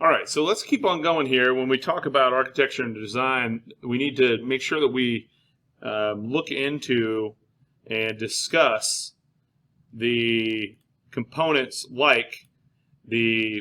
All right, so let's keep on going here. When we talk about architecture and design, we need to make sure that we look into and discuss the components like the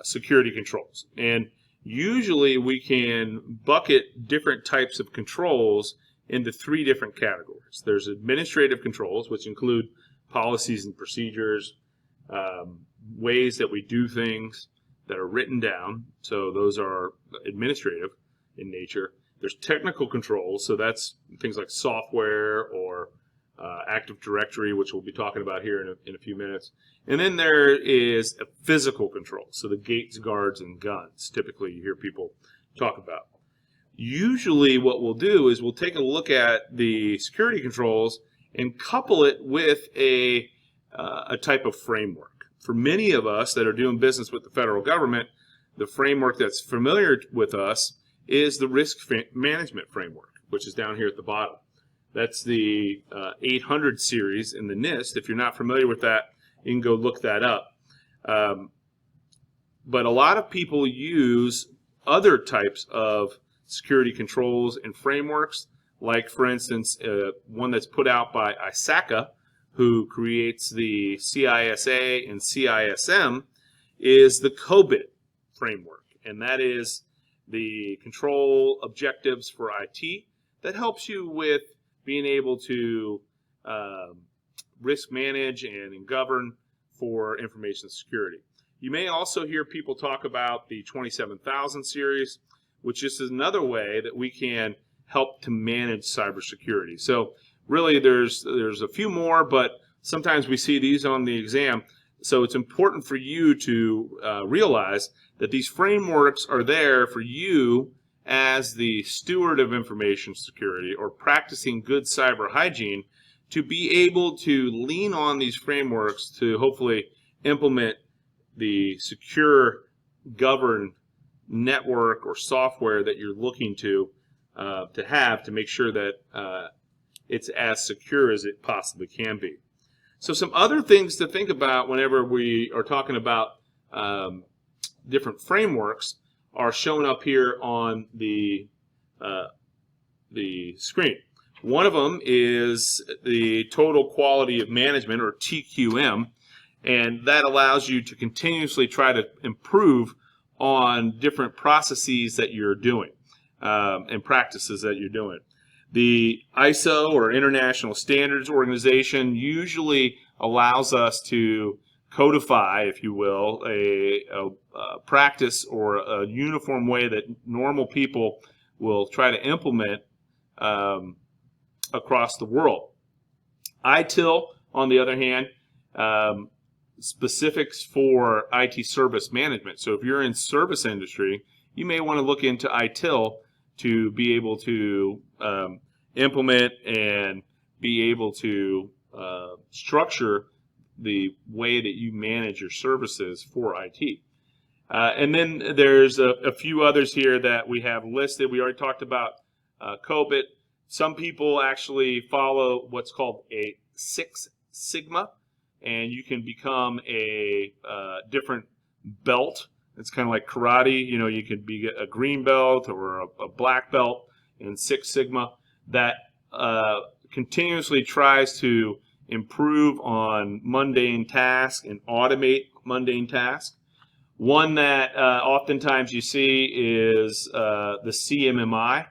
security controls. And usually we can bucket different types of controls into three different categories. There's administrative controls, which include policies and procedures, ways that we do things that are written down. So those are administrative in nature. There's technical controls, so that's things like software or Active Directory, which we'll be talking about here in a few minutes. And then there is a physical control, so the gates, guards, and guns, typically you hear people talk about. Usually what we'll do is we'll take a look at the security controls and couple it with a type of framework. For many of us that are doing business with the federal government, the framework that's familiar with us is the risk management framework, which is down here at the bottom. That's the 800 series in the NIST. If you're not familiar with that, you can go look that up. But a lot of people use other types of security controls and frameworks, like, for instance, one that's put out by ISACA, who creates the CISA and CISM, is the COBIT framework. And that is the control objectives for IT that helps you with being able to risk manage and govern for information security. You may also hear people talk about the 27000 series, which is another way that we can help to manage cybersecurity. So really there's a few more, but sometimes we see these on the exam. So it's important for you to realize that these frameworks are there for you as the steward of information security or practicing good cyber hygiene to be able to lean on these frameworks to hopefully implement the secure, governed network or software that you're looking to have to make sure that it's as secure as it possibly can be. So some other things to think about whenever we are talking about different frameworks are shown up here on the screen. One of them is the Total Quality of Management, or TQM, and that allows you to continuously try to improve on different processes that you're doing and practices that you're doing. The ISO, or International Standards Organization, usually allows us to codify, if you will, a practice or a uniform way that normal people will try to implement across the world. Itil, on the other hand, specifics for IT service management. So if you're in service industry, you may want to look into Itil to be able to implement and be able to structure the way that you manage your services for IT. And then there's a few others here that we have listed. We already talked about COBIT. Some people actually follow what's called a 6 Sigma, and you can become a different belt. It's kind of like karate. You know, you could be a green belt or a black belt in 6 Sigma that continuously tries to improve on mundane tasks and automate mundane tasks. One that oftentimes you see is the Cmmi,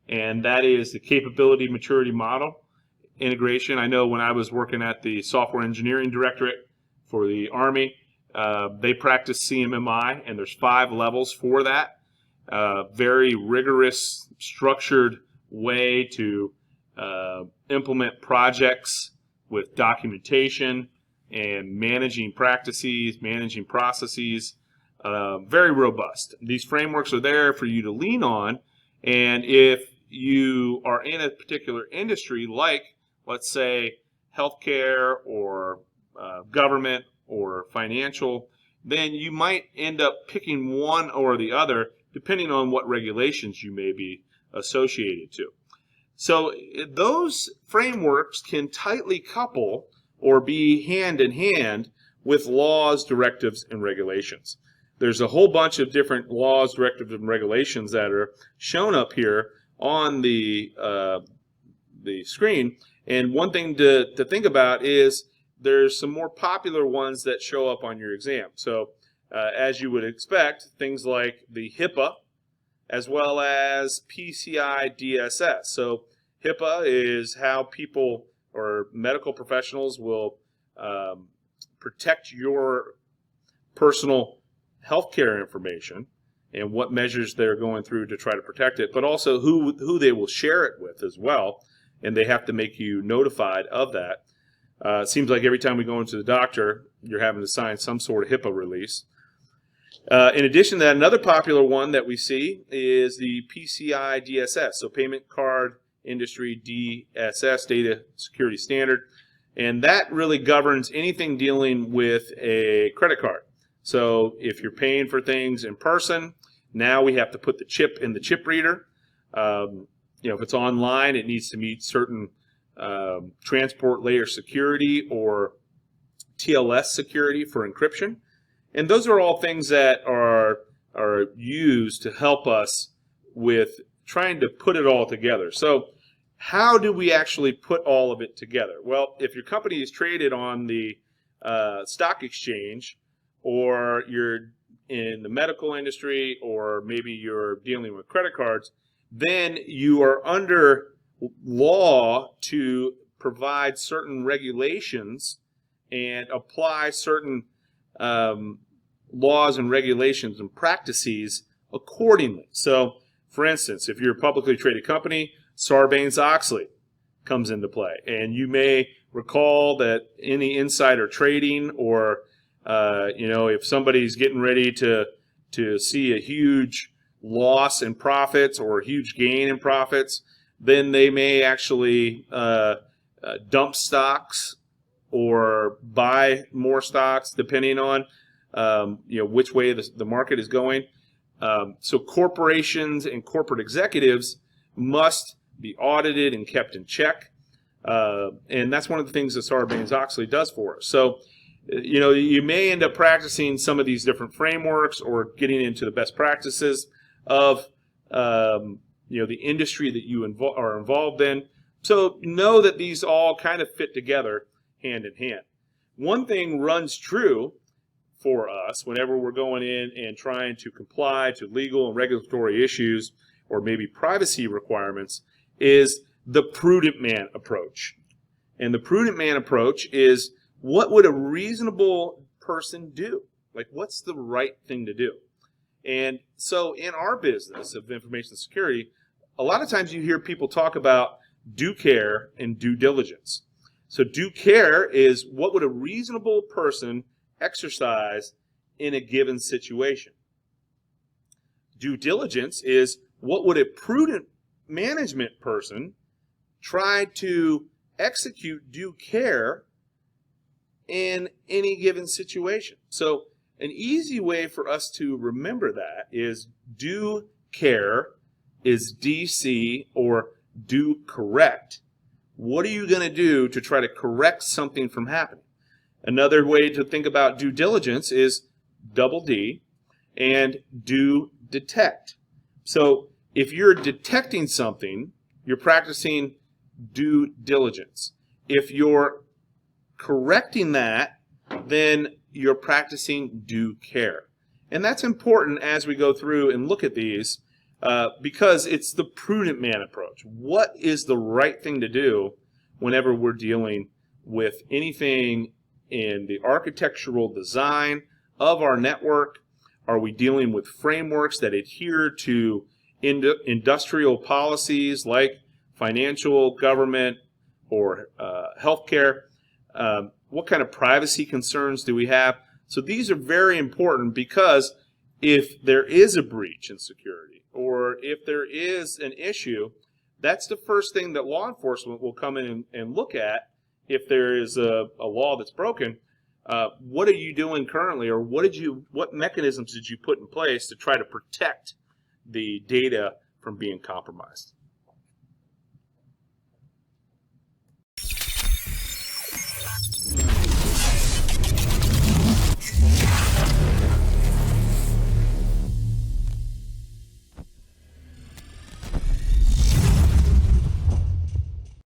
and that is the Capability Maturity Model integration. I know when I was working at the Software Engineering Directorate for the Army, they practice Cmmi, and there's 5 levels for that. Very rigorous, structured way to implement projects with documentation and managing practices, managing processes. Very robust. These frameworks are there for you to lean on, and if you are in a particular industry, like, let's say, healthcare or government or financial, then you might end up picking one or the other depending on what regulations you may be associated to. So those frameworks can tightly couple or be hand in hand with laws, directives, and regulations. there's a whole bunch of different laws, directives, and regulations that are shown up here on the screen. And one thing to think about is there's some more popular ones that show up on your exam. So as you would expect, things like the Hipaa, as well as Pci Dss. So Hipaa is how people or medical professionals will protect your personal healthcare information and what measures they're going through to try to protect it, but also who they will share it with as well, and they have to make you notified of that. It seems like every time we go into the doctor, you're having to sign some sort of HIPAA release. In addition to that, another popular one that we see is the PCI DSS, so Payment Card Industry DSS, Data Security Standard, and that really governs anything dealing with a credit card. So if you're paying for things in person, now we have to put the chip in the chip reader. If it's online, it needs to meet certain transport layer security or TLS security for encryption. And those are all things that are used to help us with trying to put it all together. So how do we actually put all of it together? Well, if your company is traded on the stock exchange, or you're in the medical industry, or maybe you're dealing with credit cards, then you are under law to provide certain regulations and apply certain laws and regulations and practices accordingly. So, for instance, if you're a publicly traded company, Sarbanes-Oxley comes into play. And you may recall that any insider trading, or if somebody's getting ready to see a huge loss in profits or a huge gain in profits, then they may actually dump stocks or buy more stocks depending on which way the market is going. So corporations and corporate executives must be audited and kept in check, and that's one of the things that Sarbanes-Oxley does for us. So you may end up practicing some of these different frameworks or getting into the best practices of the industry that you are involved in. So know that these all kind of fit together hand in hand. One thing runs true for us whenever we're going in and trying to comply to legal and regulatory issues or maybe privacy requirements is the Prudent Man Approach. And the Prudent Man Approach is, what would a reasonable person do? Like, what's the right thing to do? And so in our business of information security, a lot of times you hear people talk about due care and due diligence. So due care is, what would a reasonable person exercise in a given situation? Due diligence is, what would a prudent management person try to execute due care in any given situation? So an easy way for us to remember that is due care is DC, or do correct. What are you going to do to try to correct something from happening? Another way to think about due diligence is double D, and do detect. So if you're detecting something, you're practicing due diligence. If you're correcting that, then you're practicing due care. And that's important as we go through and look at these, because it's the Prudent Man Approach. What is the right thing to do whenever we're dealing with anything in the architectural design of our network? Are we dealing with frameworks that adhere to industrial policies like financial, government, or healthcare? What kind of privacy concerns do we have? So these are very important, because if there is a breach in security, or if there is an issue, that's the first thing that law enforcement will come in and look at. If there is a law that's broken, what are you doing currently, or what mechanisms did you put in place to try to protect the data from being compromised?